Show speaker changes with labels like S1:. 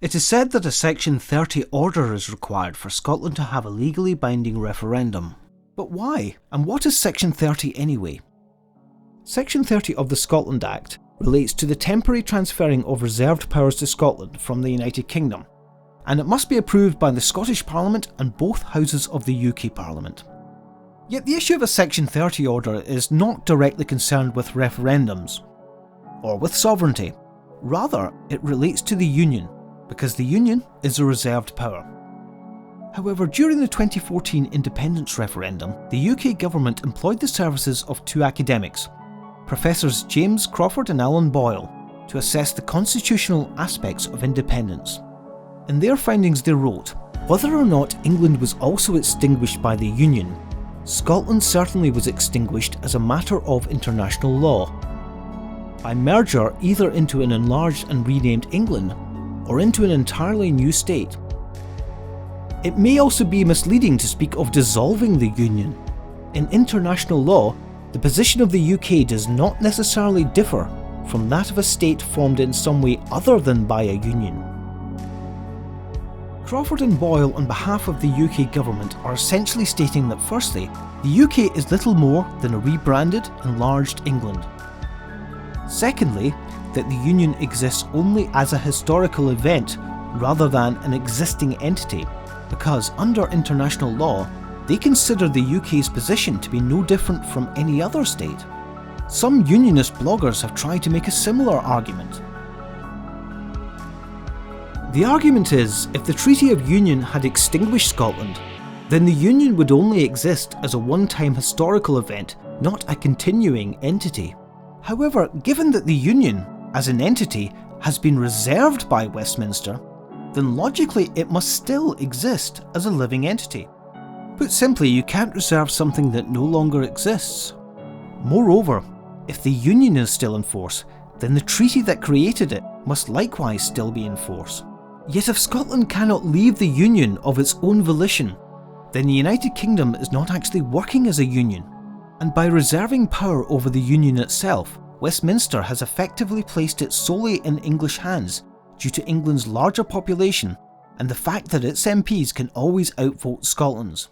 S1: It is said that a Section 30 order is required for Scotland to have a legally binding referendum. But why? And what is Section 30 anyway? Section 30 of the Scotland Act relates to the temporary transferring of reserved powers to Scotland from the United Kingdom, and it must be approved by the Scottish Parliament and both houses of the UK Parliament. Yet the issue of a Section 30 order is not directly concerned with referendums, or with sovereignty. Rather, it relates to the Union, because the Union is a reserved power. However, during the 2014 independence referendum, the UK government employed the services of two academics, Professors James Crawford and Alan Boyle, to assess the constitutional aspects of independence. In their findings they wrote, whether or not England was also extinguished by the Union, Scotland certainly was extinguished as a matter of international law, by merger either into an enlarged and renamed England, or into an entirely new state. It may also be misleading to speak of dissolving the Union. In international law, the position of the UK does not necessarily differ from that of a state formed in some way other than by a union. Crawford and Boyle on behalf of the UK government are essentially stating that firstly, the UK is little more than a rebranded, enlarged England. Secondly, that the Union exists only as a historical event rather than an existing entity, because under international law, they consider the UK's position to be no different from any other state. Some unionist bloggers have tried to make a similar argument. The argument is, if the Treaty of Union had extinguished Scotland, then the Union would only exist as a one-time historical event, not a continuing entity. However, given that the Union, as an entity, has been reserved by Westminster, then logically it must still exist as a living entity. Put simply, you can't reserve something that no longer exists. Moreover, if the Union is still in force, then the treaty that created it must likewise still be in force. Yet if Scotland cannot leave the Union of its own volition, then the United Kingdom is not actually working as a union. And by reserving power over the Union itself, Westminster has effectively placed it solely in English hands due to England's larger population and the fact that its MPs can always outvote Scotland's.